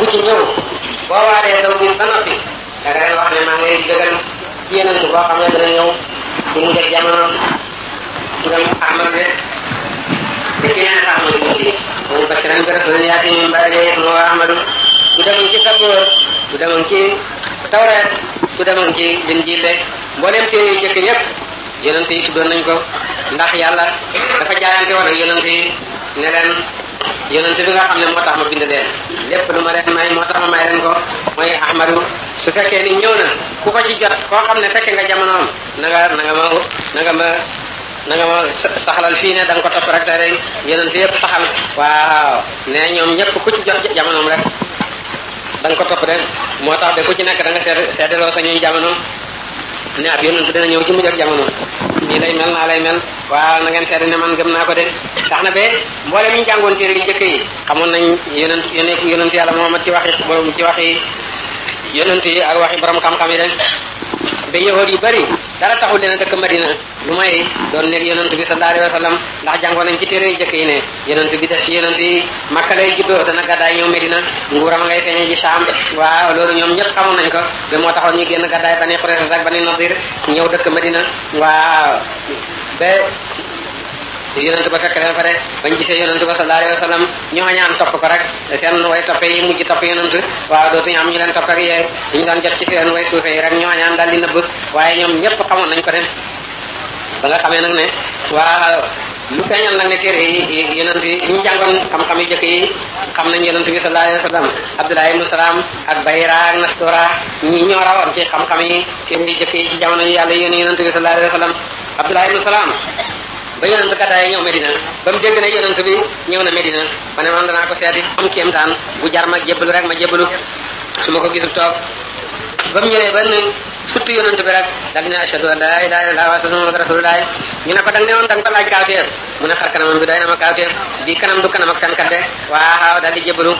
ku ci ñëw boo waaree daw nit ba noppi da nga leen wax ne maa ngi leen di dëggal ci yeneen boo xam ne dana ñëw ci mu def jamono ngam Ahmad de te ki nee na Ahmad mu di moom basiran bi rasulin yaati min ba'di ismuhu Ahmadu bu demoon ci Sabuur bu demoon ci Tawreet bu demoon ci Linjiil de mboolem téere yu jëkk yépp yonent yi tuddoon nañ ko ndax yàlla dafa jaayante woon ak yonent yi ne leen yonent bi nga xam ne moo tax ma bind leen lépp lu ma leen may moo tax ma may leen ko mooy Ahmadu su fekkee ni ñëw na ku ko ci jot koo xam ne fekke nga jamonoom na nga ma saxalal fii ne da nga ko topp rek te rek yonent yëpp saxal waaw ne ñoom ñëpp ku ci jot jamonoom rek da nga ko topp de moo tax de ku ci nekk da nga seedeloo sa ñuy jamono ne ab yonent dina ñëw ci mujj ak jamono nii lay mel naa lay mel waaw na ngeen seede ne man gëm naa ko de tax na ba mboolem ñu jàngoon téere yi jëkk yi xamoon nañ yonent yàlla Muhammad ci waxi yonent yi ak waxi borom xam-xam yi de ba yahood yu bari dara taxul leen a dëkk Madina lu may doon nekk yonent bi sallallahu alayhi wa sallam ndax jàngoon nañ ci téere yi jëkk yi ne yonent bi des ci yonent yi Makka lay juddoo dana gàddaay ñëw Medina nguuram ngay feeñee ji Saam waaw loolu ñoom ñëpp xamoon nañ ko ba moo taxoon ñu génn gàddaay Bani Qurayza ak Bani Nadir ñëw dëkk Madina waaw ba yonent ba fekk leen fa de bañ gisee yonent ba sallallahu alayhi wa sallam ñu xañaan topp ko rek seen way toppe yi mujj topp yonent waaw dootuñu am ñu leen topp ak yee ñu doon jot ci seen way suufe yi rek ñu xañaan daal di nëbb waaye ñoom ñëpp xamoon nañ ko de ba nga xamee nag ne waaw lu feeñal nag ne téere yi yonent yi ñu jàngoon xam-xam yu jëkk yi xam nañ yonent bi sallallahu alayhi wa sallam Abdullah ibn Salam ak Bahira ak Nastura ñi ñoo rawoon ci xam-xam yi téere yu jëkk yi ci jamono yu yàlla yónni yonent bi sallallahu alayhi wa sallam Abdullah ibn Salam ba yonent gàddaay ñëw Medina ba mu dégg ne yonent bi ñëw na Medina ma ne man danaa ko seeti am kéemtaan bu jar ma jébbalu rek ma jébbalu su ma ko gisul toog ba mu ñëwee ba surtout yonent bi rek dal ne ashhadu an la ilaha illallah wa ashhadu anna muhammadan rasulullah ñu ne ko dang ne woon danga ko laaj kaawteef mu ne xar kanamam bi doy na ma kaawteef bii kanam du kanam ak fenkat de waaw daal di jébbalu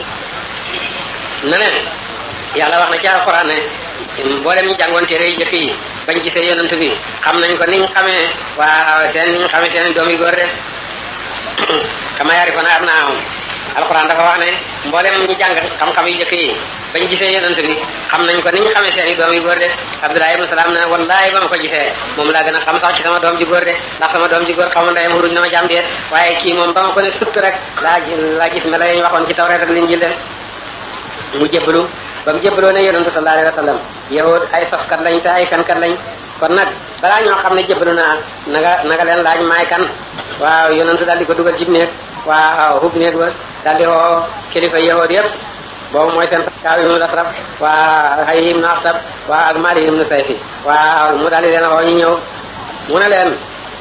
na ne yàlla wax na ci alxuraan ne mboolem ñu jàngoon téere yi jëkk yi bañ gisee yonent bi xam nañ ko niñ xamee waaw niñ xamee seen doom yu góor de kama yaarifuuna abnaahum alxuraan dafa wax ne mboolem ñu jàng xam-xam yu jëkk yi bañ gisee yonent bi xam nañ ko niñ xamee seen i doom yu góor de Abdullah ibn Salam ne wallahi ba ma ko gisee moom laa gën a xam sax ci sama doom ji góor de ndax sama doom ji góor xamu ndeyam xuruj na ma jàmm deet waaye kii moom ba ma ko ne sutt rek laa gis mela ñu waxoon ci Tawreet ak Linjiil de mu jébbalu ba mu jébbaloo ne yonentu sallallahu alayhi wa sallam yahud ay soskat lañ te ay fenkat lañ kon nag balaa ñoo xam ne jébbalu naa nanga leen laaj maay kan waaw yonentu daal di ko dugal ci néeg waaw hub néeg ba daal di woo kilifa yahud yëpp boobu mooy seen Kaaw ibnu Lasraf waa Hayy ibnu Akhtab waa ak Maalik ibnu Sayfi waaw mu daal di leen woo ñu ñëw mu ne leen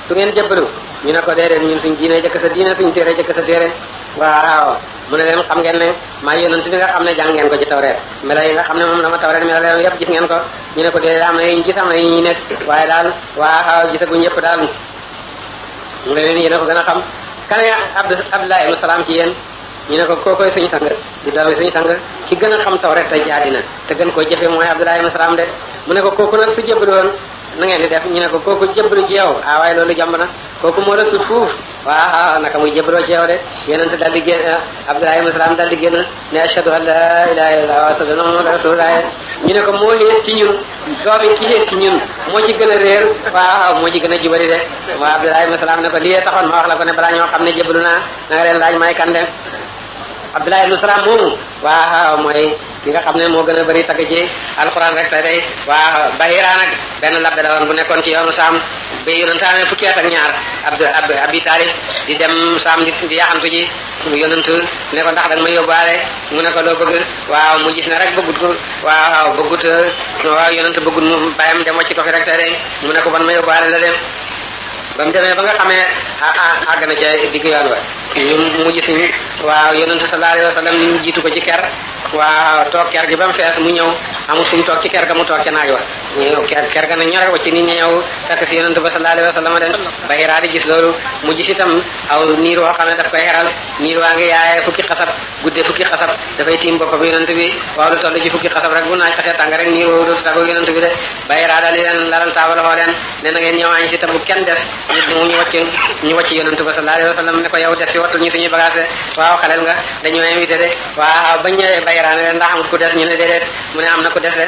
su ngeen jébbalu ñu ne ko déedéet ñun suñ diine jëkk sa diine suñ téere jëkk sa téere waaw mu ne leen xam ngeen ne maa yonent bi nga xam ne jàng ngeen ko ci Tawreet mela yi nga xam ne moom la ma Tawreet mela leen yëpp gis ngeen ko ñu ne ko déedéet am na yi ñu gis am na yi ñu nekk waaye daal waaw gisaguñ yëpp daal mu ne leen yéen a ko gën a xam kan Abdullah ibn Salam ci yéen ñu ne ko kookoy suñu sang di doomi suñu sang ki gën a xam Tawreet tey ci àddina te gën koo jëfe mooy Abdullah ibn Salam de mu ne ko kooku nag su jébbalu woon na ngeen di def ñu ne ko kooku jébbalu ci yow waaye loolu jàmb na kooku moo la sut fuuf waaw naka muy jébbaloo ci yow de yonent daal di génn Abdullah ibn Salam daal di génn ne ashhadu an la ilaha illallah wa ashhadu anna muhammadan rasulullah ñu ne ko moo xees ci ñun doomi ki xees ci ñun moo ci gën a réer waaw moo ci gën a jubali de waaw Abdullah ibn Salam ne ko lii taxoon ma wax la ko ne balaa ñoo xam ne jébbalu naa na nga leen laaj may kan de Abdullah ibn Salam moomu waaw mooy ki nga xam ne moo gën a bëri tagg ci alxuraan rek tey day waaw Bahira nag benn labbe la woon bu nekkoon ci yoonu Saam ba yonent amee fukki at ak ñaar Abi Taalib di dem Saam di yaxantu ji yonent ne ko ndax danga may yóbbaale mu ne ko loo bëgg waaw mu gis ne rek bëggut ko waaw bëggut waaw yonent bëggut mu bàyyam dem wàcc ko fi rek tey day mu ne ko ban ma yóbbaale la dem ba mu demee ba nga xamee àgg na ca digg yoon wa ñu mujj si waaw yonentu sallallahu alayhi wa sallam ni ñu jiitu ko ci ker waaw toog ker gi ba mu fees mu ñëw amul fu mu toog ci ker ga mu toog ca naaj wa ñu ker ga na ñore wacc nit ñi ñëw fekk si yonentu ba sallallahu alayhi wa sallam dem Bahira di gis loolu mu gis itam aw niir woo xam ne daf koy xeral niir waa ngi yaayee fukki xasab guddee fukki xasab dafay tiim boppam yonent bi waaw lu toll ci fukki xasab rek bu naaj xasee tàng rek niir woowu dootu tàggu yonent bi de Bahira daal di leen lalal taabal xoo leen ne na ngeen ñëw añ si te bu kenn des ñu wàcc yonentu ba sallallahu alayhi wa sallam ne ko yow des fi wattul ñu suñuy bagage waaw xaleel nga dañoo invité de waaw bañ ñëwee Bayra ne leen ndax amul ku des ñu ne déedéet mu ne am na ku des de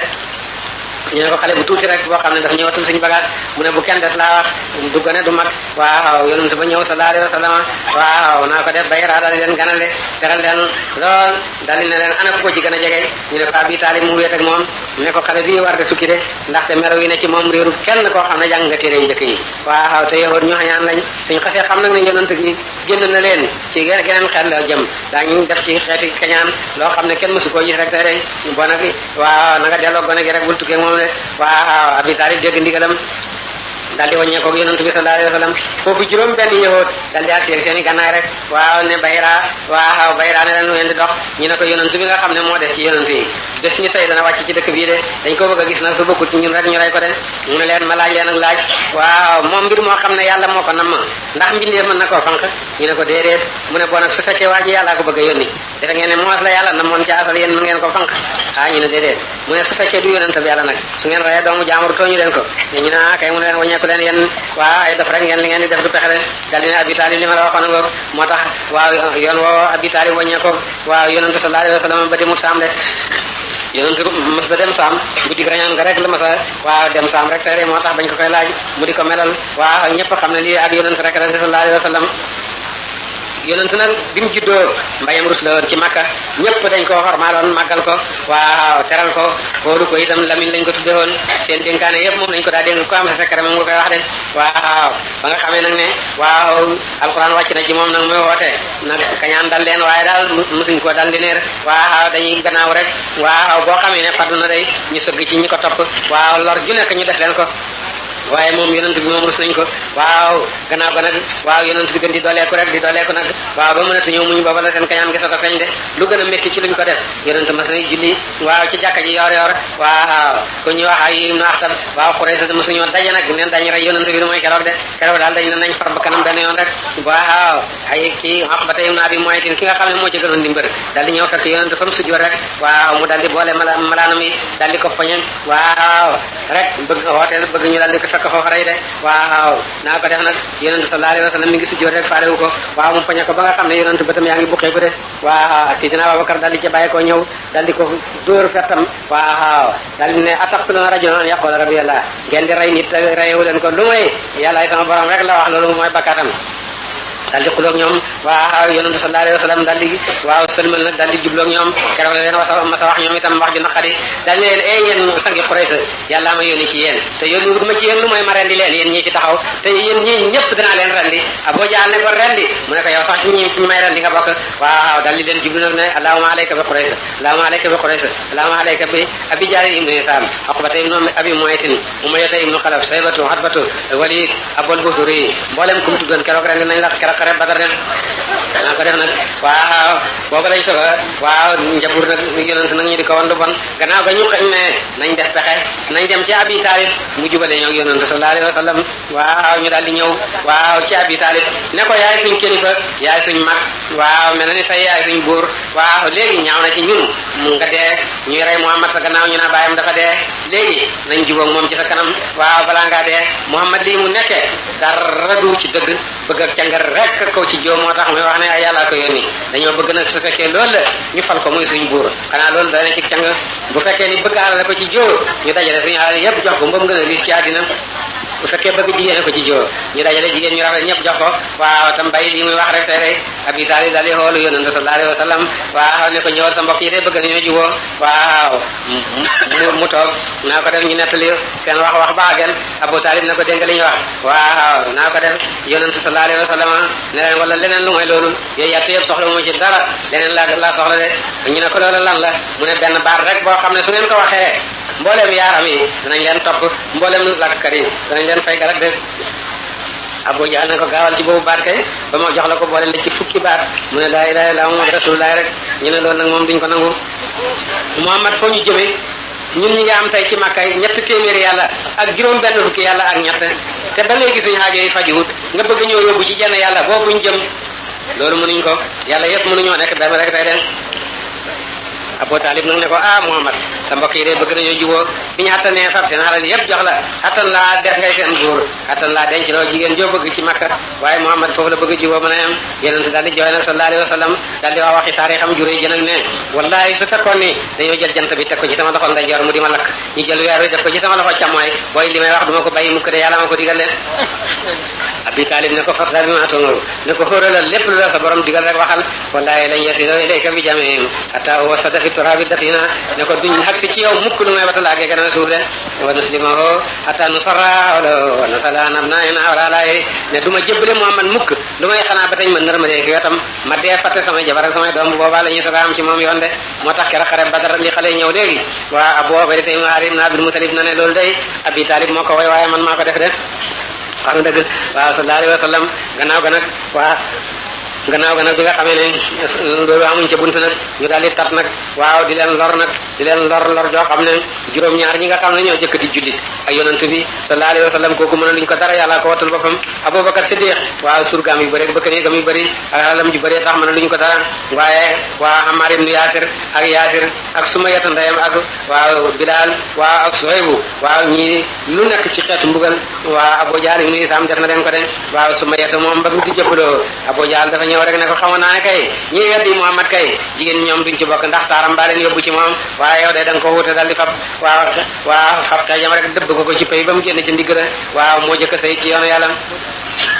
ñu ne ko xale bu tuuti rek boo xam ne dafa ñëwatul suñu bagage mu ne bu kenn des laa wax du gone du mag waaw yonent ba ñëw sallallahu alayhi wa sallam waaw naa ko def Bayra daal di leen ganale teral leen lool daal di ne leen ana ko ci gën a jege ñu ne ko Abi Taalib mu wéet ak moom ne ko xale bii war de tukki de ndaxte melo yi ne ci moom réeru kenn koo xam ne jàng nga téere yu njëkk yi waaw te yowoon ñu xañaan lañ suñ xasee xam nag ne yonent gi génn na leen ci geneen xeet la jëm daañu def ci xeeti kañaan loo xam ne kenn mësu koo gis rek tey rek bon nag waaw na nga delloo gone gi rek bul tukkee moom de waaw Abi Taalib dégg ndigalam daal di wàññeekoo ak yonent bi sallallahu alayhi wa sallam foofu juróom benn yëhoot daal di ak seen i gannaay rek waaw ne Bayra waaw Bayra ne leen ngeen di dox ñu ne ko yonent bi nga xam ne moo des ci yonent yi bés ñu tey dana wàcc ci dëkk bii de dañ ko bëgg a gis nag su bokkul ci ñun rek ñu rey ko de mu ne leen ma laaj leen ak laaj waaw moom mbir moo xam ne yàlla moo ko namm ndax mbindee mën na koo fanq ñu ne ko déedéet mu ne boo nag su fekkee waa ji yàllaa ko bëgg a yónni defe ngeen ne moos la yàlla namoon ci asal yéen mën ngeen ko fanq ñu ne déedéet mu ne su fekkee du yonent bi yàlla nag su ngeen reyee doomu jaamur tooñu leen ko ñu ne kay mu ne leen wàññeeku leen yéen waaw ay def rek ngeen li ngeen di def du pexe de dal di ne Abi Taalib li ma la waxoon ngoog moo tax waaw yoon woo Abi Taalib wàññeeko waaw yonent sallallahu alayhi wa sallam ba demul saam de yonent mas da dem saam guddi rañaan nga rek la ma sa waaw dem saam rek tey moo tax bañ ko koy laaj mu di ko melal waaw ñëpp xam ne lii ak yonent rek la sallallahu alayhi wa sallam yonent nag bi mu juddoo mbayam rus la woon ci Makka ñëpp dañ ko xormaaloon màggal ko waaw teral ko wóolu ko itam Lamin lañ ko tudde woon seen dénkaane yëpp moom lañ ko daa dénk ko am sa secret moom nga koy wax de waaw ba nga xamee nag ne waaw alxuraan wàcc na ci moom nag muy woote nag kañaan dal leen waaye daal musuñ ko dal di neer waaw dañuy gannaaw rek waaw boo xamee ne faddu na day ñu sëgg ci ñi ko topp waaw lor ju nekk ñu def leen ko waaye moom yonent bi moom rus nañ ko waaw gannaaw ga nag waaw yonent bi gën di dooleeku rek di dooleeku nag waaw ba mënatu ñëw muñ booba la seen kañaan gi soog a feeñ de lu gën a métti ci luñ ko def yonent mas na julli waaw ci jàkka ji yor waaw ku ñuy wax ay Ibnu Axtab waaw Quraysh mas nañoo daje nag neen dañ rey yonent bi mooy keroog de keroog daal dañ ne nañ far ba kanam benn yoon rek waaw ay kii Uqbata ibn Abi Muayt ki nga xam ne moo ci gënoon di mbër daal di ñëw fekk yonent fa mu sujjoot rek waaw mu daal di boole malaanam yi daal di ko poñe waaw rek bëgg hooteel bëgg ñu daal di fekk foofu rey de waaw naa ko def nag yonent sallallahu alayhi wa sallam mi ngi sujjóot rek faalewu ko waaw mu poñe ko ba nga xam ne yonent bëtam yaa ngi buqee ko de waaw sidina Abubakar daal di ca bàyyi ko ñëw daal di ko dóor fettam waaw daal di ne ataqtuluuna rajulan an yaqula rabbi Allah ngeen di rey nit reyewu leen ko lu may yàlla sama borom rek la wax loolu mooy bakkaatam daal di xuloog ñoom waaw yonent sallallahu alayhi wa sallam daal di waaw sëlmal nag daal di jubloog ñoom keroog la leen masa wax ñoom itam wax ju naqari daal ne leen yéen sangi Quraysh yàlla ma yónni ci yéen te yónni wut ma ci yéen lu mooy ma rendi leen yéen ñii fi taxaw te yéen ñii ñëpp dinaa leen rendi Abu Jahl ne ko rendi mu ne ko yow sax ci ñi may rendi nga bokk waaw daal di leen jublu nag ne allahumma alayka bi Quraysh allahumma alayka bi Quraysh allahumma alayka bi Abi Jahl ibnu Hisam Uqbata ibnu Abi Muayt Umayya ibnu Xalaf Saybatu Hatbatu Walid Abul Buhturi mboolem kum tuddoon keroog rendi nañ la keroog xare Badar dem naa ko def nag waaw booba lañ soga waaw njabur nag yonent nag ñu di ko wan lu bon gannaaw ga ñu xañ ne nañ def pexe nañ dem ci Abi Taalib mu jubale ñoo yonent sallallahu alayhi wa sallam waaw ñu daal di ñëw waaw ci Abi Taalib ne ko yaay suñ kilifa yaay suñ mag waaw mel na ni tey yaay suñ buur waaw léegi ñaaw na ci ñun mu nga dee ñuy rey Muhammad sa gannaaw ñu naa bàyyam dafa dee léegi nañ jubóog moom ci sa kanam waaw balaa ngaa dee Muhammad lii mu nekkee dara du ci dëgg bëgg ak cangar rek ko ci joo moo tax muy wax ne ay yàllaa ko yónni dañoo bëgg nag su fekkee loolu la ñu fal ko muy suñ buur xanaa loolu dana ci càng bu fekkee ni bëgg alal ko ci joo ñu dajale suñu alal yépp jox ko mbam gën a riis ci àddina bu fekkee bëgg jigéen ko ci joo ñu dajale jigéen ñu rafet ñëpp jox ko waaw tam bàyyi lii muy wax rek tey rek Abi Taalib daal di xoolu yonent sallallahu alayhi wa sallam waaw ne ko ñëwal sa mbokk yi de bëgg nañoo juboo waaw mu toog naa ko def ñu nettali seen wax ba àggal Abu Taalib na ko dégg nga li ñu wax waaw naa ko def yonent sallallahu alayhi wa sallam ne leen wala leneen lu mooy loolu yooyu yàtt yëpp soxla mu ci dara leneen laa soxla de ñu ne ko loolu lan la mu ne benn baat rek boo xam ne su ngeen ko waxee mbooleem yaaram yi danañ leen topp mbooleem lakkat yi danañ leen fay galak de Abu Jahl na ko gaawal ci boobu baat kay ba ma jox la ko boole la ci fukki baat mu ne laa ilaaha illallaah Muhammad rasulullah rek ñu ne loolu nag moom duñ ko nangu Muhammad foo ñu jëmee ñun ñi nga am tey ci Makka ñett téeméeri yàlla ak juróom benn fukki yàlla ak ñett te ba léegi suñu aajo yi fajiwut nga bëgg ñoo yóbbu ci jenn yàlla boobu ñu jëm loolu mënuñ ko yàlla yëpp mënuñoo nekk benn rek tey den Abu Talib nag ne ko Muhammad sa mbokk yi de bëgg nañoo juboo bi ñu attanee fab seen xalal yépp jox la attan laa def ngay seen buur attan laa denc loo jigéen joo bëgg ci Makka waaye Muhammad foofu la bëgg juboo mën a am yonent daal di jooy nag sallallahu alayhi wa sallam daal di wax waxi taarixam juré jënag ne wallahi su fekkoon ni dañoo jël jant bi teg ko ci sama loxo ndeyjoor mu di ma lakk ñu jël weer wi def ko ci sama loxo càmmooy booy li may wax duma ko bàyyi mukk de yàlla ma ko digal leen Abi Talib ne ko fas daal bi ma tongoru ne ko xóoralal lépp lu la sa borom digal rek waxal wallahi lañ yasilo ilayka bi jamihim hatta wasada fi turabi dafina ne ko duñ xag si ci yow mukk lu may watal àggee gën a suuf de wa nuslimahu hatta nusarra wa nasala nabnaina wala lay ne du ma jébbale Muhammad mukk lu may xanaa ba tañ ma nërmalee fi wetam ma dee fàtte samay jabar ak samay doom bu boobaa la ñuy soga am ci moom yoon de moo tax keroog xare Badar li xale ñëw léegi waa Abu Ubayda ibn Harith ibn Abdul Muttalib na ne loolu day Abi Talib moo ko way waaye man maa ko def de wax nga dëgg waaw sallallahu alayhi wa sallam gannaaw ga nag bi nga xamee ne loolu amuñ ca bunt nag ñu daal di tat nag waaw di leen lor joo xam ne juróom-ñaar ñi nga xam ne ñoo jëkk di jullit ak yonent bi sallallahu alayhi wa sallam kooku mën a luñ ko dara yàlla ko wattul boppam Abubakar Siddiq waaw surgaam yu bëri bëkk néegam yu bëri ak alalam ju bëri tax mën a luñ ko dara waaye waa Ammar ibn Yaasir ak Sumayyata ndeyam ak waaw Bilaal waaw ak Suhaybu waaw ñii lu nekk ci xeetu mbugal waaw Abu Jahl ibn Hishaam def na leen ko de waaw Sumayyata moom ba mu di jëppaloo Abu Jahl dafa ñëw rek ne ko xamoon naa ne kay ñi weddi Muhammad kay jigéen ñoom duñ ci bokk ndax taaram baa leen yóbbu ci moom waaye yow de da nga ko wuute dal di fab waaw fab xeejam rek dëbb ko ci pay ba mu génn ci ndigg la waaw moo jëkk say ci yoonu yàlla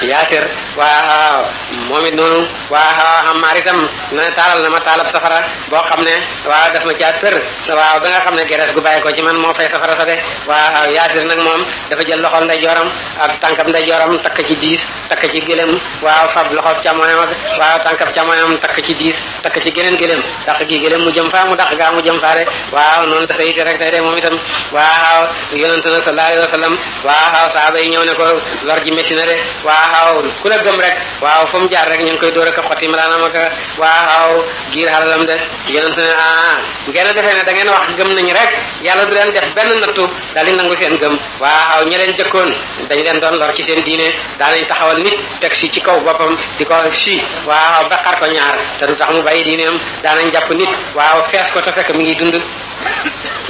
Yaasir waaw moom it noonu waaw Ammaar itam na taalal na ma taalab safara boo xam ne waaw daf ma caa tër waaw ba nga xam ne gerees gu bàyyi ko ci man moo fay safara sa de waaw Yaasir nag moom dafa jël loxol ndeyjooram ak tànkam ndeyjooram takk ci diis takk ci gëlëm waaw fab loxol càmmoñam ak waaw tànkam càmmoñam takk ci diis takk ci geneen gëlëm dàq gi gëlëm mu jëm faa mu dàq gaa mu jëm faa de waaw noonu la sayite rek tey de moom itam waaw yonente na sallallahu alayhi wa sallam waaw saaba yi ñëw ne ko lor ji métti na de waaw ku la gëm rek waaw fa mu jaar rek ñu ngi koy door ak xotti malaanam ak waaw giir xalalam de yonente ne ngeen a defee ne da ngeen wax gëm nañu rek yàlla du leen def benn nattu daal di nangu seen gëm waaw ñi leen jëkkoon dañ leen doon lor ci seen diine daanañ taxawal nit teg si ci kaw boppam di ko si waaw ba xar ko ñaar te du tax mu bàyyi diineem daanañ jàpp nit waaw fees ko te fekk mi ngi dund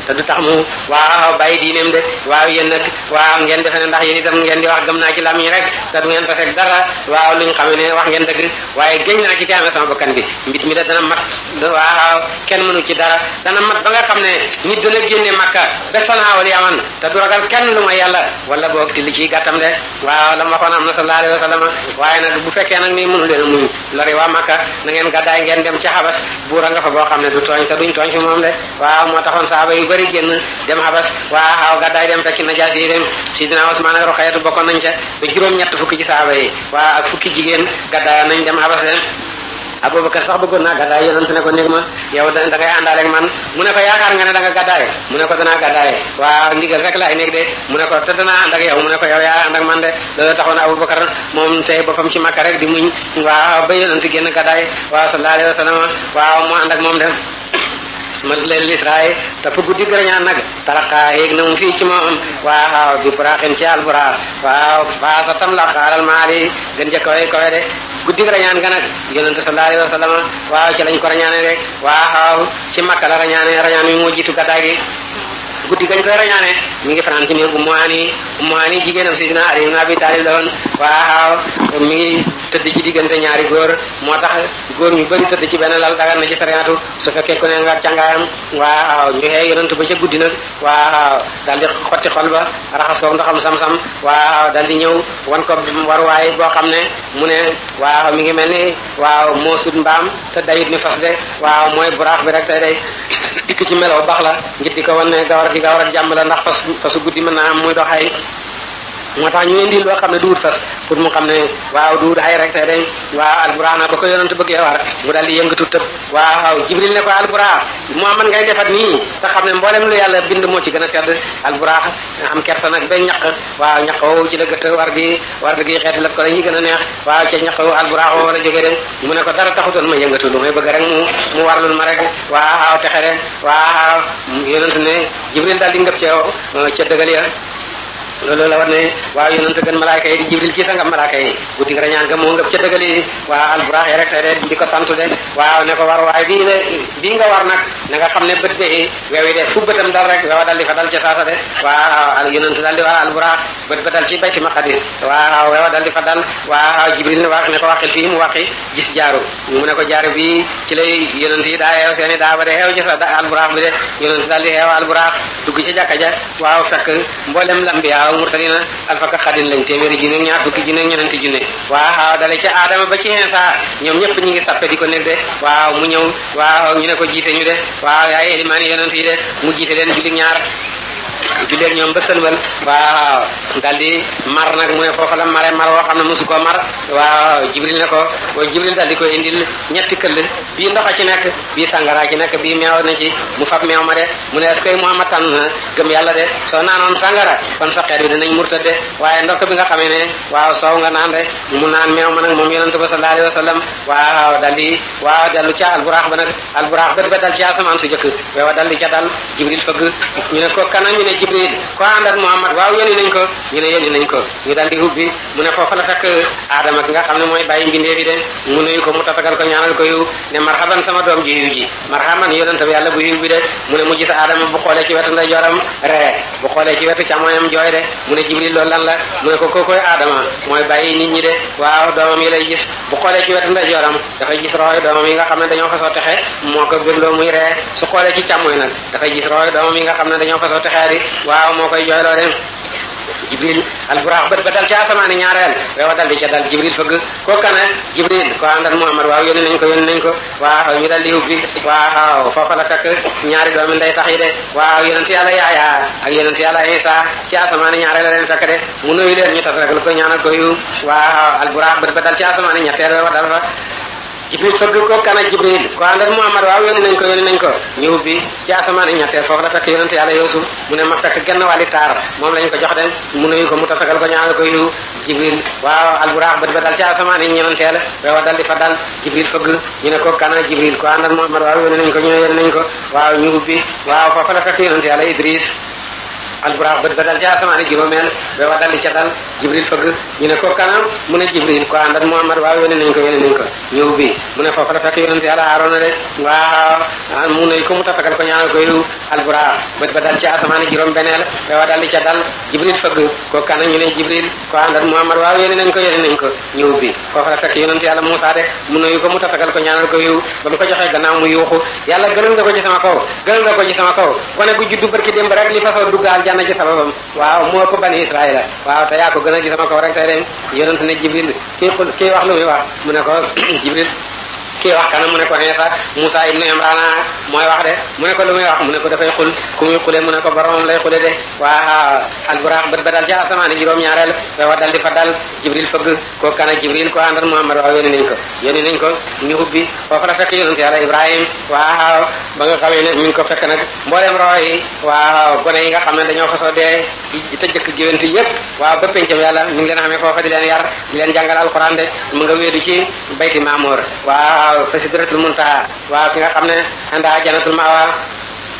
te du tax mu waaw bàyyi diineem de waaw yéen nag waaw ngeen defe ne ndax yéen itam ngeen di wax gëm naa ci làmmiñ rek te du ngeen taseeg dara waaw lu ñu xamee ne wax ngeen dëgg waaye géñ naa ci kaame sama bakkan bi mbit mi de dana mat waaw kenn mënu ci dara dana mat ba nga xam ne nit dana génne Makka ba Sanaa wal Yaman te du ragal kenn lu ma yàlla wala boog ti li ciy gàttam de waaw la ma waxoon am na sallallahu alayhi wa sallam waaye nag bu fekkee nag ni mënu leen a muñ lori waa Makka na ngeen gàddaay ngeen dem ci Xabas buura nga fa boo xam ne du tooñ te duñ tooñ fi moom de waaw moo taxoon saaba yu bëri génn dem Xabas waaw gàddaay dem fekki Najaasi yi dem Sidina Usmaan ak Ruqayyatu bokkoon nañ ca ba juróom-ñett fukki ci saaba yi waaw ak fukki jigéen gàddaay nañ dem Xabas de Abubakar sax bëggoon naa gàddaay yonent ne ko néeg ma yow da ngay àndaale ak man mu ne ko yaakaar nga ne da nga gàddaay mu ne ko danaa gàddaay waaw ndigal rek laay néeg de mu ne ko te danaa ànd ak yow mu ne ko yow yaa ànd ak man de loolu taxoon Abubakar moom tey boppam ci Makka rek di muñ waaw ba yonent génn gàddaay waaw sallallahu alayhi wa sallam waaw mu ànd ak moom de ma leen lisraay te fu guddi gërëñaan nag taraqaa yéeg na mu fii ci moom waaw bi buraaxin ci alburax waaw faasa tam la xaaral maali gën ja kawe kawe de guddi gërëñaan ga nag yonente sallallahu alayhi wa sallam waaw ci lañ ko rañaane rek waaw ci Makka la rañaane rañaan mi moo jiitu gàddaay gi guddi gañ koy rañaane mi ngi fanaan ci néeg Ummu Hani jigéenam Sidina Ali ibn Abi Talib la woon waaw mi ngi tëdd ci diggante ñaari góor moo tax góor ñu bëri tëdd ci benn lal dagan na ci sariyaatu su fekkee ku ne nga càngaayam waaw ñu xëy yonent ba ca guddi nag waaw daal di xotti xol ba raxas ko ndoxam sam-sam waaw daal di ñëw wan ko waruwaay boo xam ne mu ne waaw mi ngi mel ni waaw moo sut mbaam te dayit ni fas de waaw mooy buraax bi rek tey day dikk ci melow baax la ngir di ko wan ne gawar ak jàmm la ndax fasu guddi mën naa am muy doxay moo tax ñu indi loo xam ne duut fas pour mu xam ne waaw duut xay rek tey day waaw alburaana ba ko yonent bëggee war mu daal di yëngatu tëb waaw Jibril ne ko alburax Muhammad ngay defat nii te xam ne mboolem lu yàlla bind moo ci gën a tedd alburax am kersa nag ba ñaq waaw ñaq woowu ci la gëtt war gi xeeti lat ko la ñuy gën a neex waaw ca ñaq alburax woo war a jógee de mu ne ko dara taxutoon ma yëngatu lu may bëgg rek mu warlul ma rek waaw texe de waaw yonent ne Jibril daal di ngëp ca dëgal ya loolu la war ne waaw yonent gën malaaka yi di jibril ci sangam malaaka yi guddi rañaan nga moo ngëp ca dëggali waaw alburaax yi rek tey de di ko santu de waaw ne ko war waaye bii nga war nag na nga xam ne bët de weew yi de fu bëtam dal rek weewa dal di fa dal ca saasa de waaw yonent dal di waa alburaax bët ba dal ci bayti maqadis waaw weewa dal di fa dal waaw jibril ne wax ne ko waxil fii mu waxi gis jaaru mu ne ko jaaru bi ci lay yonent yi daa xeew seeni daa ba de xeew ci sa alburaax bi de yonent dal di xeew alburaax dugg ci jàkka ja waaw fekk mboolem lambiya mursalina alfaka xadin lañ téeméeri junne ñaar fukki junne ñenenti junne waaw dale ca aadama ba ci Iisaa ñoom ñëpp ñi ngi sappe di ko nekk de waaw mu ñëw waaw ñu ne ko jiite ñu de waaw yaay elimaani yonent yi de mu jiite leen julli ñaar julleeg ñoom ba sëlmal waaw daldi mar nag mu ne foofu la mare mar woo xam ne mosu ko mar waaw jibril ne ko jibril daldi ko indil ñetti këll bii ndox a ci nekk bii sangara ci nekk bii meew na ci mu fab meew ma de mu ne est-ce que Muhammad tànn na gëm yàlla de soo naanoon sangara kon sa xeet bi dinañ murtad de waaye ndokk bi nga xamee ne waaw soow nga naan de mu naan meew ma nag moom yonent ba sallallahu alayhi wa sallam waaw daldi waaw dellu ca alburaax ba nag alburaax bët ba dal ci asamaan su jëkk weewa daldi ca dal jibril fëgg ñu ne ko kana ñu ne jibril ko ànd ak Muhammad waaw yónni nañ ko ñu ne yónni nañ ko ñu daldi hubbi mu ne foofu la fekk aadama ki nga xam ne mooy bàyyi mbindee fi de mu nuyu ko mu tatagal ko ñaanal ko yiw ne marhaban sama doom ji yiw ji marhaban yonent bi yàlla bu yiw bi de mu ne mu gis aadama bu xoolee ci wetu ndeyjooram ree bu xoolee ci wetu càmmoñam jooy de mu ne jibril loolu lan la mu ne ko kookoy aadama mooy bàyyi nit ñi de waaw doomam yi lay gis bu xoolee ci wetu ndeyjooram dafay gis rooy doomam yi nga xam ne dañoo fasoo texe moo ko bégloo muy ree su xoolee ci càmmoñ nag dafay gis rooy doomam yi nga xam ne dañoo fasoo texee di waaw moo koy jooyloo de jibril alburaax bët ba dal ci asamaani ñaareel weewa dal di ca dal jibril fëgg ko kana jibril ko àndal Muhammad waaw yónni nañ ko waaw ñu dal di ubbi waaw foofa la fekk ñaari doomi ndey tax yi de waaw yonent yàlla yaaya ak yonent yàlla Isa ci asamaani ñaareel la leen fekk de mu nuyu leen ñu tas rek lu ko ñaanal ko yu waaw alburaax bët ba dal ci asamaani ñetteel weewa dal fa jibril fëgg ko kana jibril ko àndal Muhammad waaw yónni nañ ko ñu ubbi ci asamaan ñetteel foofu la fekk yonent yàlla Yuusuf mu ne ma fekk genn wàlli taar moom lañ ko jox den mu nuyu ko mu tasagal ko ñaanal ko yu jibril waaw alburaax bët ba dal ci asamaan yi ñeenteel weewa dal di fa dal jibril fëgg ñu ne ko kana jibril ko àndal Muhammad waaw yónni nañ ko ñu ne yónni nañ ko waaw ñu ubbi waaw foofu la fekk yonent yàlla Idris alburaax bët ba dal ci asamaan juróomeel weewa dal di ca dal jibril fëgg ñu ne ko kanam mu ne jibril ko ànd ak Muhammad waaw yónni nañ ko ñu ubbi mu ne foofu la fekk yonent yàlla Haaruna de waaw mu ne ko mu tatagal ko ñaanal ko yu alburaax bët ba dal ci asamaan juróom beneel weewa dal di ca dal jibril fëgg ko kanam ñu ne jibril ko ànd ak Muhammad waaw yónni nañ ko ñu ubbi foofu la fekk yonent yàlla Muusaa de mu nuyu ko mu tatagal ko ñaanal ko yu ba mu ko joxee gannaaw mu yuuxu yàlla gënal nga ko ci sama kaw gone gu juddu barki démb rek li fasoo duggaal na ci sababam waaw moo ko bani Israël waaw te yaa ko gën a ci sama kaw rek tey dem yonent ne jibril kii wax lu muy wax mu ne ko jibril kii wax kanam mu ne ko Iisaa Muusaa ibnu Imraana mooy wax de mu ne ko lu muy wax mu ne ko dafay xul ku muy xule mu ne ko boromam lay xule de waaw alburaax bët ba dal ci asamaan juróom-ñaareel weewa dal di fa dal jibril fëgg ko kana jibril ko àndal Muhammad waaw yónni nañ ko ñu ubbi foofu la fekk yonent yàlla Ibrahim waaw ba nga xamee ne mi ngi ko fekk nag mboolem roo yi waaw gone yi nga xam ne dañoo fasoo dee te jëkk géwénti yépp waaw ba pencam yàlla mi ngi leen xamee foofa di leen yar di leen jàngal alxuraan de mu nga wéedu ci bayti Maamoor waaw fa sidratul muntaha waaw ki nga xam ne anda janatul mawa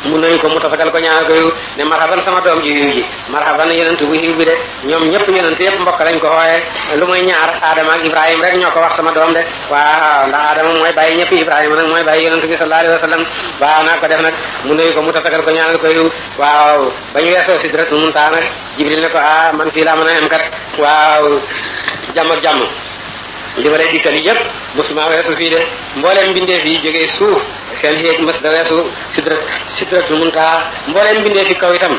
mu nuyu ko mu tasagal ko ñaanal ko yu ne marhaban sama doom ji yiw ji marhaban yonent bu yiw bi de ñoom ñëpp yonent yëpp mbokk lañ ko xooye lu muy ñaar Adama ak Ibrahima rek ñoo ko wax sama doom de waaw ndax Adama mooy bàyyi ñëpp Ibrahima nag mooy bàyyi yonent bi sallallahu alayhi wa sallam waaw naa ko def nag mu nuyu ko mu tasagal ko ñaanal ko yu waaw ba ñu weesoo sidratul muntaha nag Jibril ne ko man fii laa mën a em kat waaw jàmm ak jàmm li ma lay dikkal yëpp mosuma weesu fii de mbooleem mbindeef yi jógee suuf seen xeej mës da weesu sidratul muntaha mbooleem mbindeef yi kaw itam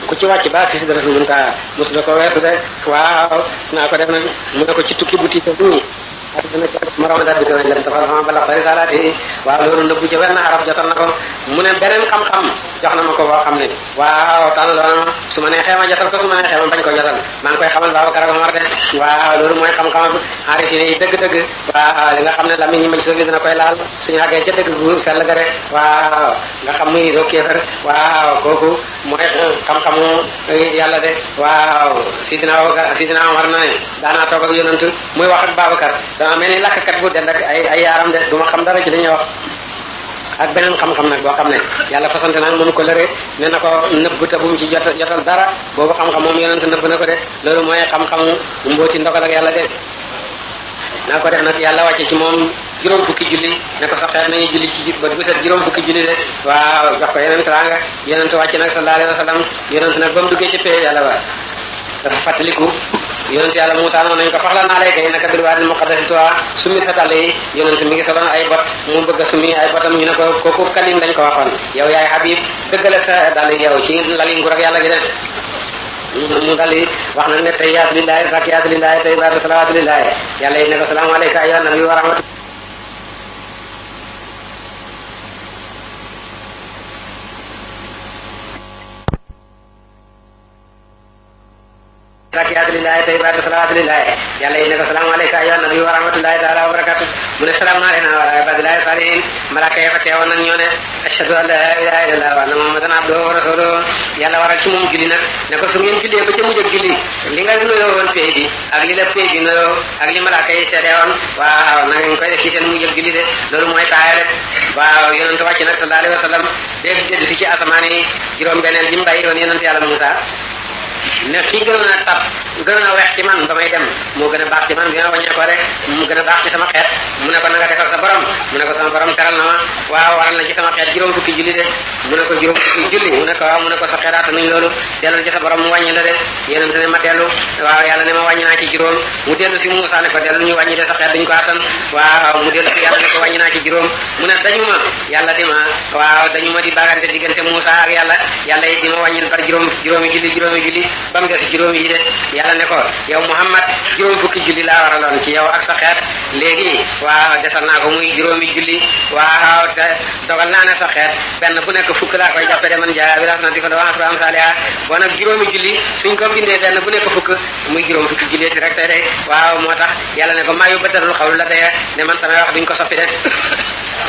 ku ci wàcc ba ci sidratul muntaha mos da ko weesu de waaw naa ko def nag mu ne ko ci tukki bu tiita nii ak dana ca maroon daal di gën a leen tafal sama bala xari salaati waaw loolu nëbbu ci wenn araf jotal na ko mu ne beneen xam-xam jox na ma ko boo xam ne waaw tànn loona ma su ma neexee ma jotal ko su ma neexee ma bañ ko jotal maa ngi koy xamal Babacar ak Omar de waaw loolu mooy xam-xam ak xarit yi dëgg-dëgg waaw li nga xam ne lamiñ ñi maj sofi dina koy laal suñu àggee ca dëgg gu sell ga de waaw nga xam muy doo kéefar waaw kooku mooy xam-xamu yàlla de waaw sidina Omar na ne daanaa toog ak yonant muy wax ak Babacar dama mel ni lakkat bu dend ak ay yaaram de duma xam dara ci li ñuy wax ak beneen xam-xam nag boo xam ne yàlla fasante nag moom ko lëre ne na ko nëbb te bu mu ci jotal dara boobu xam-xam moom yonent nëbb na ko de loolu mooy xam-xamu mbooti ndogal ak yàlla de naa ko def nag yàlla wàcce ci moom juróom fukki julli ne ko sa xeet nañu julli ci bët bu set juróom fukki julli de waaw jox ko yeneen teraanga yonent wàcc nag sallallahu alayhi wa sallam yonent nag ba mu duggee ci pee yàlla ba dafa fàttaliku yonent yàlla Muusaa noonu nañ ko faxla naa lay kay naka bil waadil muqaddasi tuwa summi sa dàll yi yonent mi ngi soloon ay bot mu bëgg a summi ay botam ñu ne ko kooku kalim lañ ko waxoon yow yaay Habib dëggale sa dàll yi yow ci lali nguur ak yàlla gi de mu dali wax na ne tayyaatu lillahi zakiyaatu lillahi tayyibaatu salawaatu lillahi yàlla yi ne ko salaamu alayka ayyuhan nabi wa rahmatu zakiyaatu lillahi tayyibaatu salawaatu lillahi yàlla yi ne ko salaamu alayka ayyuhan nabi wa rahmatullahi taala wa barakatuh mu ne salaamun alayna wa ala ibadillahi salihin malaaka ya fa teewoon nag ñoo ne ashhadu an la ilaha illallah wa anna muhammadan abduhu wa rasuluhu yàlla waral ci moom julli nag ne ko su ngeen jullee ba ca mujj ak julli li nga nuyoo woon pay bi ak li la pay bi nuyoo ak li malaaka yi seede woon waaw na ngeen koy def ci seen mujj ak julli de loolu mooy taaya rek waaw yonent wàcc nag sallallahu alayhi wa sallam dégg dellu si ci asamaan yi juróom-benneel ji mu bàyyi woon yonent yàlla Muusaa ne kii gënoon a tab gënoon a weex ci man ba may dem moo gën a baax ci man bi ma wàññee ko rek mu gën a baax ci sama xeet mu ne ko na nga defal sa borom mu ne ko sama borom teral na ma waaw waral na ci sama xeet juróom fukki julli de mu ne ko juróom fukki julli mu ne ko waaw mu ne ko sa xeetaata nuñ loolu dellu ci sa borom mu wàññi la de yonent ne ma dellu waaw yàlla ne ma wàññi naa ci juróom mu dellu si Muusaa ne ko dellu ñu wàññi de sa xeet duñ ko attan waaw mu dellu si yàlla ne ko wàññi naa ci juróom mu ne dañu ma yàlla di ma waaw dañu ma di bagante diggante Muusaa ak yàlla yàlla yi di ma wàññil par juróomi julli ba mu des juróom yi de yàlla ne ko yow Muhammad juróom fukki julli laa waraloon ci yow ak sa xeet léegi waaw desal naa ko muy juróomi julli waaw te dogal naa ne sa xeet benn bu nekk fukk laa koy jàppe de man jaa bil hasanati falahu ashru amsaalihaa bon nag juróomi julli suñ ko bindee benn bu nekk fukk muy juróom fukki julli ci rek tey de waaw moo tax yàlla ne ko maa yubaddalul qawlu ladayya ne man samay wax duñ ko soppi de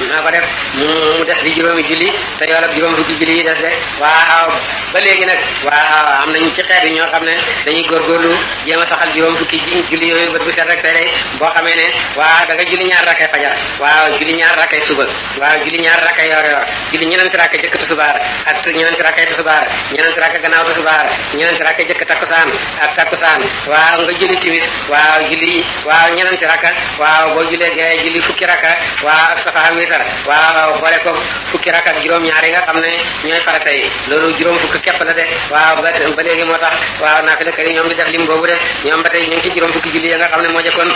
naa ko def mu des di juróomi julli te yoolab juróom fukki julli yi des de waaw ba léegi nag waaw am nañu ci xeet yi ñoo xam ne dañuy góorgóorlu jéem a saxal juróom fukki julli yooyu bët bu set rek tey day boo xamee ne waaw da nga julli ñaar rakkay fajar waaw julli ñaar rakkay suba waaw julli ñaar rakkay yor yor julli ñenenti rakkay jëkk tusubaar ak ñenenti rakkay tusubaar ñenenti rakkay gannaaw tusubaar ñenenti rakkay jëkk takkusaan ak takkusaan waaw nga julli timis waaw julli waaw ñenenti rakka waaw boo jullee gee julli fukki rakka waaw ak safa ak witar waaw boole ko fukki rakka ak juróom ñaar yi nga xam ne ñooy farata yi loolu juróom fukki képp la de waaw ba léegi moo tax waaw naafila yi ñoom di def lim boobu de ñoom ba tey ñu ngi ci juróom fukki julli ya nga xam ne moo jëkkoon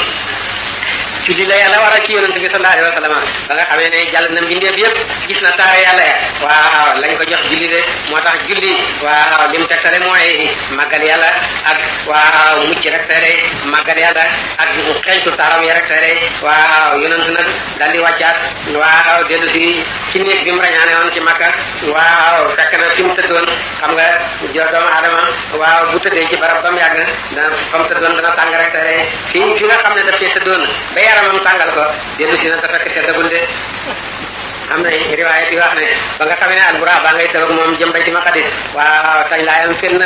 julli la yàlla waral ci yonent bi sallallahu alayhi wa sallam ba nga xamee ne jàll na mbindeef yëpp gis na taare yàlla ya waaw lañ ko jox julli de moo tax julli waaw lim tegtale mooy màggal yàlla ak waaw mucc rek tere màggal yàlla ak xeeñtu taaram ya rek tere waaw yonent nag daal di wàccaat waaw dellu si ci néeg bi mu rañaane woon ci Makka waaw fekk na fi mu tëddoon xam nga doomu aadama waaw bu tëddee ci barab ba mu yàgg dana fa mu tëddoon dana tàng rek tere fi nga xam ne daf fee tëddoon ba yaramam tàngal ko dellu si na te fekk seddagul de am na riwaayat yi wax ne ba nga xamee ne albura baa ngay tëroog moom jëm Bayti Maqdis waaw tañ laayam fenn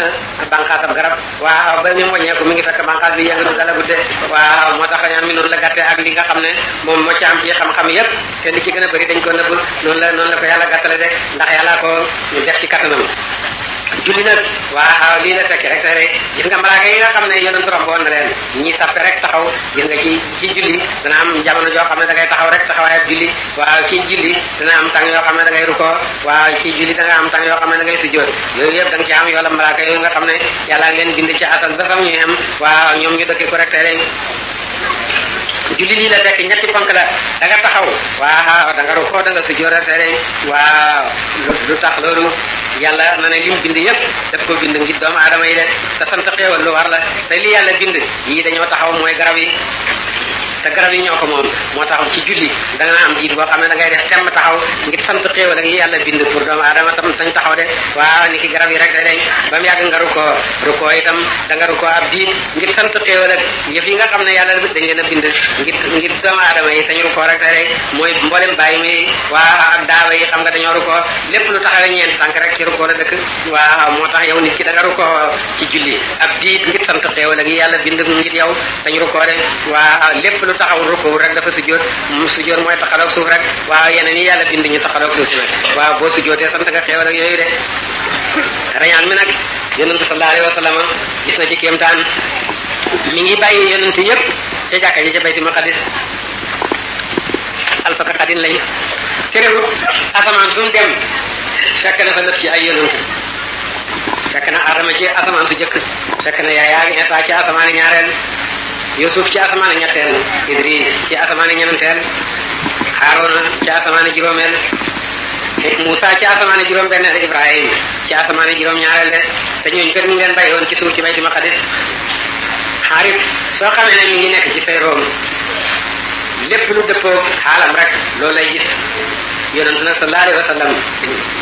banqaasab garab waaw ba mi mu wàññeeku mi ngi fekk banqaas bi yëngatu dala gudde waaw moo tax rañaan mi noonu la gàtte ak li nga xam ne moom moo ci am ci xam-xam yépp te li ci gën a bëri dañ ko nëbb noonu la ko yàlla gàttale de ndax yàlla ko def ci kattanam julli nag waaw lii la fekk rek te gis nga malaaka yi nga xam ne yonent romboon na leen ñi sappe rek taxaw gis nga ci julli dana am jamono joo xam ne da ngay taxaw rek taxawaayab julli waaw ci julli dana am tàng yoo xam ne da ngay rukkoo waaw ci julli da nga am tàng yoo xam ne da ngay sujjóot yooyu yëpp da nga ci am yoola malaaka yooyu nga xam ne yàlla ngi leen bind ci asal ba fam ñuy am waaw ñoom ñu dëkk ko rek te julli lii la fekk ñetti ponk la da nga taxaw waaw da nga rukkoo da nga sujjóot rek te waaw lu tax loolu yàlla na ne lim bind yëpp daf ko bind ngir doomu aadama yi de te sant xéewal lu war la te li yàlla bind yii dañoo taxaw mooy garab yi te garab yi ñoo ko moom moo tax ci julli da nga am jiit boo xam ne da ngay def temm taxaw ngir sant xéewal ak yi yàlla bind pour doomu aadama tam dañ taxaw de waaw ni ki garab yi rek de ba mu yàgg nga rukkoo itam da nga rukkoo ab jiit ngir sant xéewal ak yëf yi nga xam ne yàlla dañ leen a bind ngir doomu aadama yi tañu rukkoo rek de mooy mboolem bàyyi mi waaw ak daawa yi xam nga dañoo rukkoo lépp lu taxawee ñeent tànk rek ci rukkoo la dëkk waaw moo tax yow nit ki da nga rukkoo ci julli ab jiit ngir sant xéewal ak yi yàlla bind ngir yow tañu rukkoo de waaw lépp lu taxawul rukkoo rek dafa sujjóot sujjóot mooy taxaloog suuf rek waaw yeneen yi yàlla bind ñu taxaloog suuf si nag waaw boo sujjóotee sant nga xéewal ak yooyu de rañaan mi nag yonentu sallallahu alayhi wa sallam gis na ci kéemtaan mi ngi bàyyi yonent yépp ca jàkka ji ca bayti maqadis alfaka xadin lañ terewul asamaan sumu dem fekk na fa lépp ci ay yonent fekk na Adama ci asamaan su jëkk fekk na Yahya ak Isa ci asamaan ñaareel Yusuf ci asamaan ñetteel Idris ci asamaan ñeenteel Haruna ci asamaan juróomeel Musa ci asamaan juróom-benneel Ibrahim ci asamaan juróom-ñaareel de te ñooñu kat ñu ngi leen bàyyi woon ci suuf ci bayti maqadis xaarif soo xamee ne mi ngi nekk ci say room lépp lu dëppoo xaalam rek loolu lay gis yonent nag sallallahu alayhi wa sallam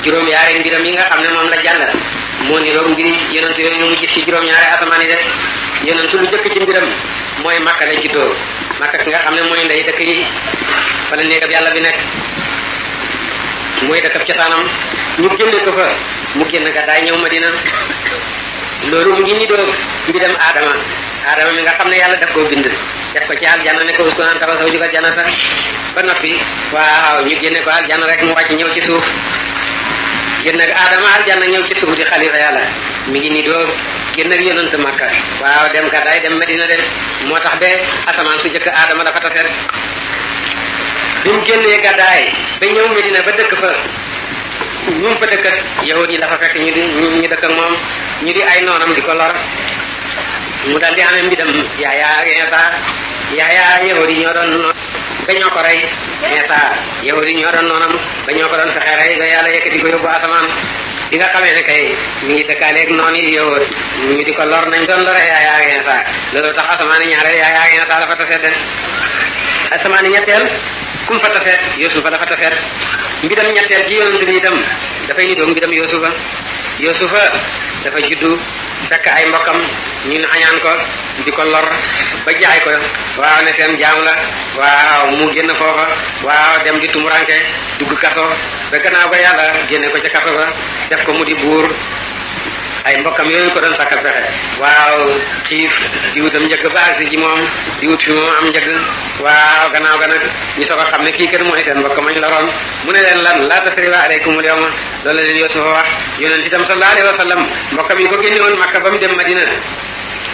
juróom-yaari mbiram yi nga xam ne moom la jàll moo ni roog mbiri yonent yooyu mu gis ci juróom-ñaari asamaan yi de yonent lu jëkk ci mbiram mooy Makka la juddoo Makka ki nga xam ne mooy ndey dëkk yi fa la néegab yàlla bi nekk mooy dëkkab cosaanam ñu génne ko fa mu génn gàddaay ñëw Madina loolu mu ngi ni doog mbiram Adama mi nga xam ne yàlla daf koo bind def ko ci aljanna ne ko uskun anta wa zawjuka aljannata ba noppi waaw ñu génne ko aljanna rek mu wàcc ñëw ci suuf génn ak Adama aljanna ñëw ci suuf di xalifa yàlla mi ngi ni doog génn ak yonent Makka waaw dem gàddaay dem Madina dem moo tax ba asamaan su jëkk Adama dafa taseet bi mu génnee gàddaay ba ñëw Madina ba dëkk fa ñu fa dëkk ak yahud yi dafa fekk ñu dëkk ak moom ñu di ay noonam di ko lor mu dal di amee mbidam Yahya ak Isa Yahya yahud yi ñoo doon noon ba ñoo ko rey Isa yahud yi ñoo doon noonam ba ñoo ko doon fexe rey ba yàlla yëkkati ko yóbbu asamaan bi nga xamee ne kay mi ngi dëkkaaleeg noon yi yahud ñu di ko lor nañ doon lore Yahya ak Isa loolu tax asamaan ñaareel Yahya ak Isa la fa taseet de asamaan ñetteel kum fa taseet Yusufa la fa taseet mbidam ñetteel ci yonent bi itam dafay ni doog mbidam Yusufa dafa juddu fekk ay mbokkam ñu añaan ko di ko lor ba jaay ko waaw ne seen jaam la waaw mu génn foofa waaw dem di tumuranke dugg kaso ba gannaaw ba yàlla génne ko ca kaso ba def ko mu di buur ay mbokkam yooyu ko doon sakkal pexe waaw xiif di wutam njëgg ba agsi ci moom di wut fi moom am njëgg waaw gannaaw ga nag ñu soog a xam ne kii kër mooy seen mbokk mañ loroon mu ne leen lan laa tasriba aleykumul yawma loolu la leen Yuusufa wax yonent itam sallallahu alayhi wa sallam mbokkam yi ko génne woon Makka ba mu dem Madina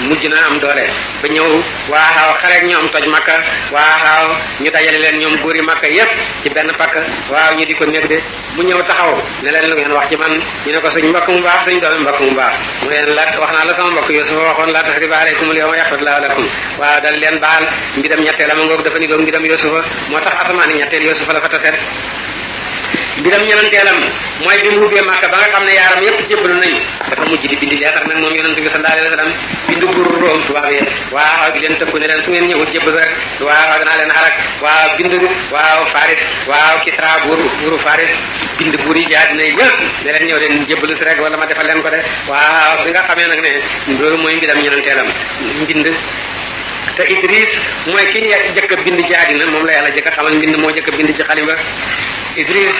mujj na am doole ba ñëw waaw xareeg ñoom toj Makka waaw ñu dajale leen ñoom góori Makka yépp ci benn pakk waaw ñu di ko nekk de mu ñëw taxaw ne leen lu ngeen wax ci man ñu ne ko suñ mbokk mu baax suñ doomi mbokk mu baax mu leen la wax naa la sama mbokk Yuusufa waxoon la tasriba aleykumul yawma yaxfirullahu lakum waaw dal leen baal mbidam ñetteel ama ngoog dafa ni doog mbidam Yuusufa moo tax asamaani ñetteel Yuusufa la fa taseet mbidam ñenanteelam mooy bi mu ubbee Makka ba nga xam ne yaaram yépp jébbalu nañu dafa mujj di bindi leetar nag moom yonent bi sallallahu alayhi wa sallam bindu buuru Room tubaab yi waaw di leen tëkku ne leen su ngeen ñëwut jébbalu rek waaw danaa leen xalak waaw bindu waaw Faris waaw Kisra buuru Faris bind buur yi ci àddina yëpp ne leen ñëw leen jébbalu si rek wala ma defal leen ko de waaw bi nga xamee nag ne loolu mooy mbidam ñenanteelam mbind te Idris mooy ki jëkk a bind ci àddina moom la yàlla jëkk a xamal mbind moo jëkk a bind ci xalimba Idris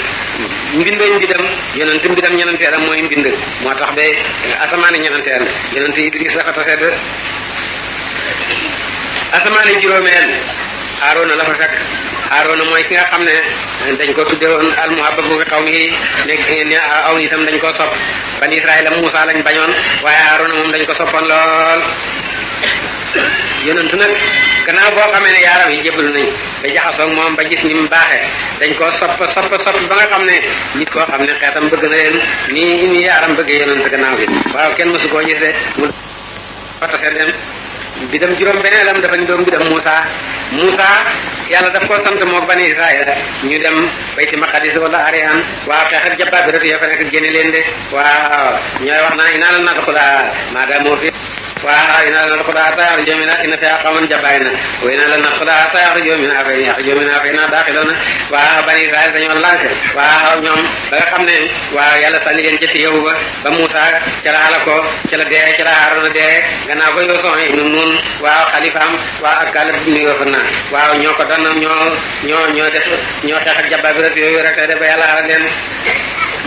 mbindoy mbidam yonent mbidam ñenanteelam mooy mbind moo tax ba asamaani ñenanteel yonent Idris la fa taseet asamaani juróomeel Haaruna la fa fekk Haaruna mooy ki nga xam ne dañ ko tudde woon al muhabbabu fi qawmihi ne aw nitam dañ koo sopp bani Israayil Muusa lañ bañoon waaye Haaruna moom dañ ko soppoon lool yonent nag gannaaw boo xamee ne yaaram yi jébbalu nañ ba jaxasoog moom ba gis ni mu baaxee dañ koo sopp ba nga xam ne nit koo xam ne xeetam bëgg na leen ni yaaram bëggee yonent gannaaw bi waaw kenn mësu koo gis de mu fatase dem bidam juróom beneelam dafa ni doom bidam Muusa yàlla daf koo sant moog bani Israayil ñu dem bayti maqadis wala Aryan waaw xeex ak jabbaabiratu ya fa nekk génne leen de waaw ñooy wax naa inaa la nadxula maadaama fi waaw inaa la nadxula hatta yaxruju minhaa inna fiihaa qawman jabbaariina wa inaa la nadxula hatta yaxruju minhaa fa innaa daaxiluuna waaw bani Israayil dañoo lànk waaw ñoom ba nga xam ne waaw yàlla sànni leen ca tiyewu ba Muusa ca la halako ca la dee ca la Haaruna dee gannaaw ko Yoosuwa ibnu Nuun waaw xalifaam waaw ak Kaaleb ibnu Yohanna waaw ñoo ko doon ñoo xeex ak jabbaabiratu yooyu rek de ba yàlla xaral leen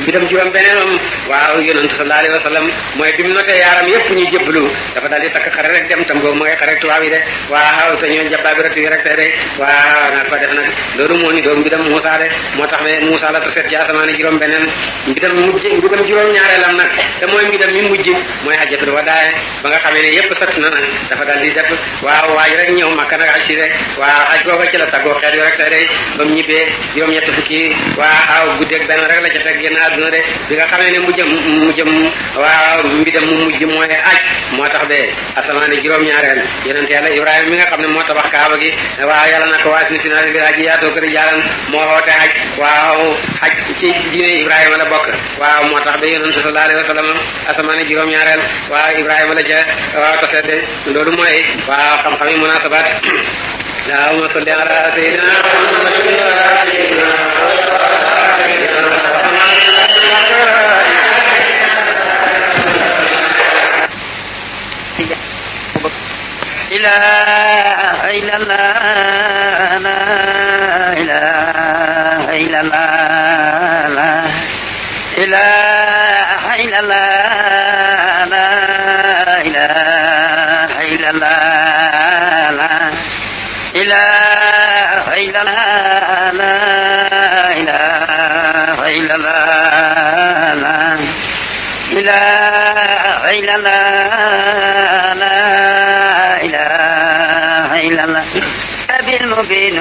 mbiram juróom beneenam waaw yonent sallallahu alayhi wa sallam mooy bi mu notee yaaram yëpp ñu jébbalu dafa daal di takk xare rek dem tam boobu ma ngay xare tubaab yi de waaw te ñooy jàppaa bi rek yi rek te de waaw naa ko def nag loolu moo ni doom mbiram Moussa de moo tax ne Moussa la taseet ci asamaan juróom beneen mbiram juróom ñaareelam nag te mooy mbiram mi mujj mooy hajjatul wadaa ba nga xamee ne yëpp sotti na nag dafa daal di def waaw waaj rek ñëw Makka nag aj si de waaw aj googa ci la tàggoo xeet yu rek te de ba mu ñibbee juróom-ñett fukki waaw guddeeg benn rek la ca teg génn àdduna de bi nga xamee ne mujjam waaw mbidam mu mujj mooy aj moo tax de asamaan juróom-ñaareel yonent yàlla Ibrahima mi nga xam ne moo tabax kaaba gi waaw yàlla na ko waas ni sinaa bi aji yaatoo kër jaalan moo woote aj waaw aj ci diine Ibrahima la bokk waaw moo tax ba yonent sallallahu alayhi wa sallam asamaan juróom-ñaareel waaw Ibrahima la ca waaw taseet de loolu mooy waaw xam-xam yi munasabaat allahumma salli ala sayyidina ilaha illallah la ilaha illallah la ilaha illallah la ilaha illallah la ilaha illallah la ilaha illallah la ilaha illallah la إله إلا الله بالمبين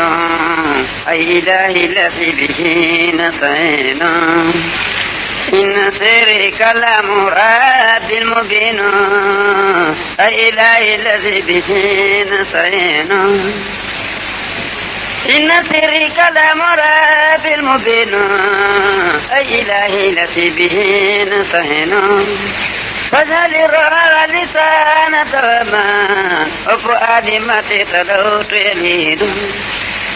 أي إله الذي به نستعين إن سرك الأمراض المبين أي إله الذي به نستعين إن سرك الأمراض المبين أي إله الذي به نستعين فجعل الرأى لسان دوما وفؤاد ما تتلوت يليد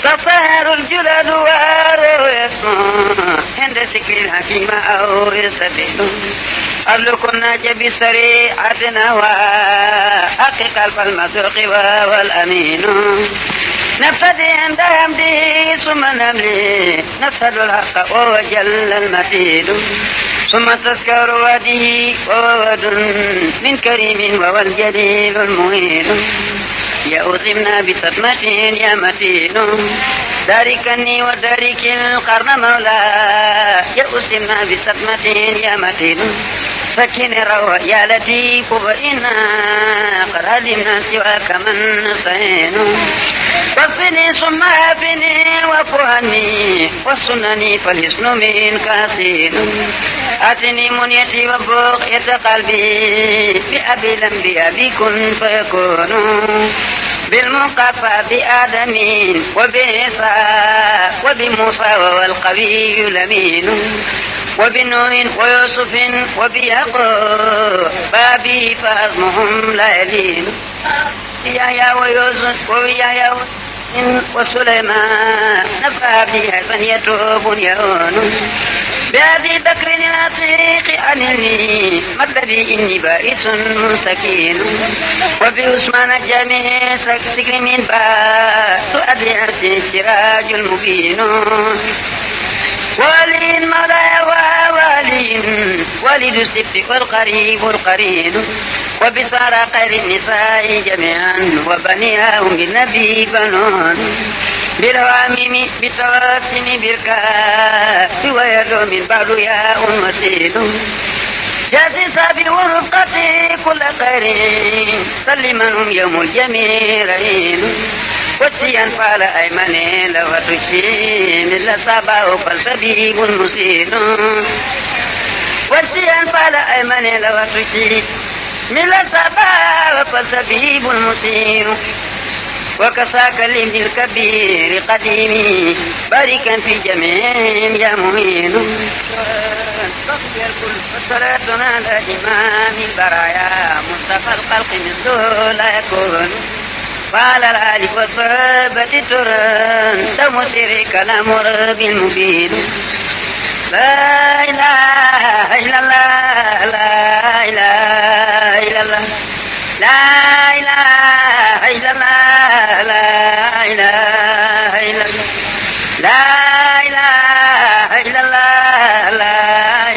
تصهر الجلد وارو يسمع عند سكر الحكيم أو يستبيد أرلكنا جب سريعتنا وحقق قلب المسوق والأمين نبتدي عند حمده ثم نملي نفسد الحق وهو جل المفيد ثم تذكر وده وود من كريم وهو الجليل المعين يؤذمنا بصدمة يا متين داركني ودارك القرن مولا يؤذمنا بصدمة يا متين سكن روى يا لطيف وإنا قد هدمنا سواك من نستعين وفني ثم أفني وفهني وسنني فالحسن منك حسين أتني منيتي وبقية قلبي بأبي الأنبياء بكن فيكون بالمقفى بآدم وبعيسى وبموسى وهو القوي الأمين وبنوح ويوسف وبيعقوب بابي فأزمهم لا يلين يحيى ويوسف ويحيى وسليمان نفى به حسن يتوب يهون بأبي بكر العتيق عني مد بي إني بائس مستكين وبعثمان الجميع سكر من باس أبي أنسي السراج المبين ولي المولى وولي ولد السبت والقريب القرين وبصار خير النساء جميعا وبنيهم بالنبي بنون بالوامم بالتواسم بالكاف ويدعو من بعد ياء وسيل جاسسا بالرفقة كل خير سلمنهم يوم الجميل وسيا فعل أيمن لو تشي مثل سبا فالسبيب المسين وسيا فعل أيمن لو تشي مثل سبا فالسبيب المسين وكساك الابن الكبير قديم باركا في جميع يا مهين صلاتنا على إمام البرايا مصطفى الخلق مثله لا يكون وعلى الآل والصحابة تران دم سرك الأمر بالمبين لا إله إلا الله لا إله إلا الله لا إله إلا الله لا إله إلا الله لا إله إلا الله لا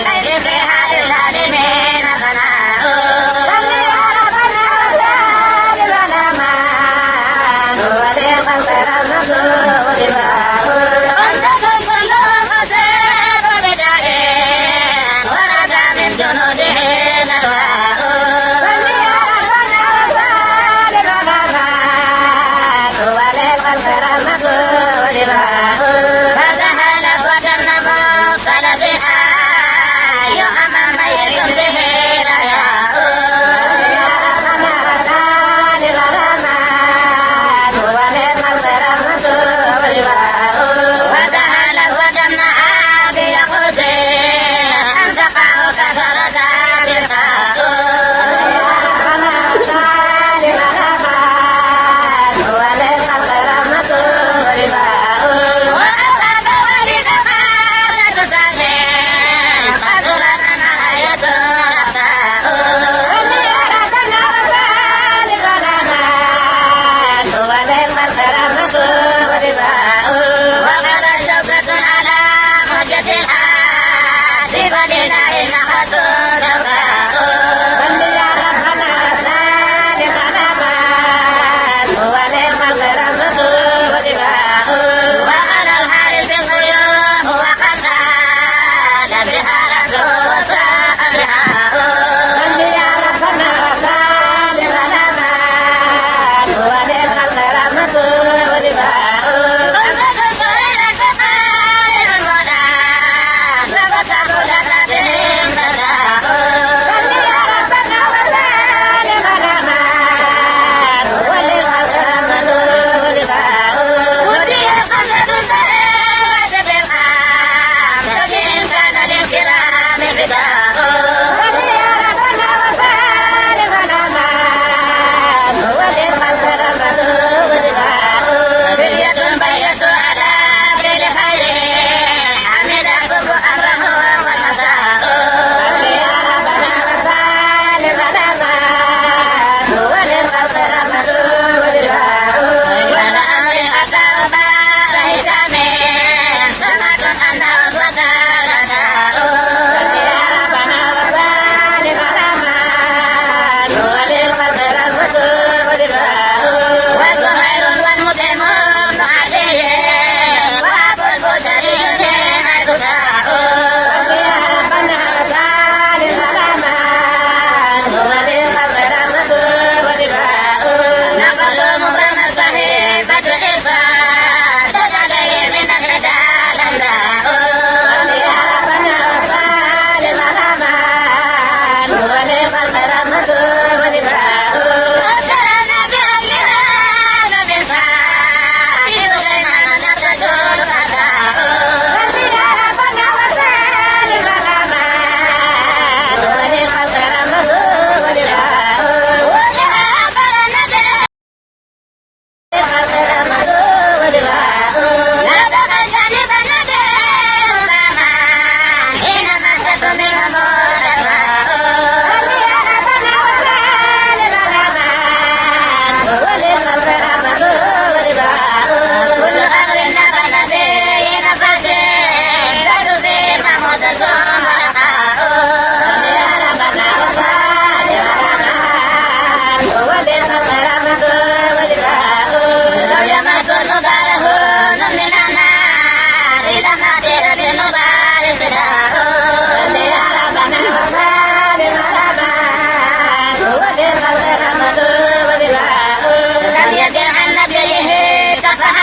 كفى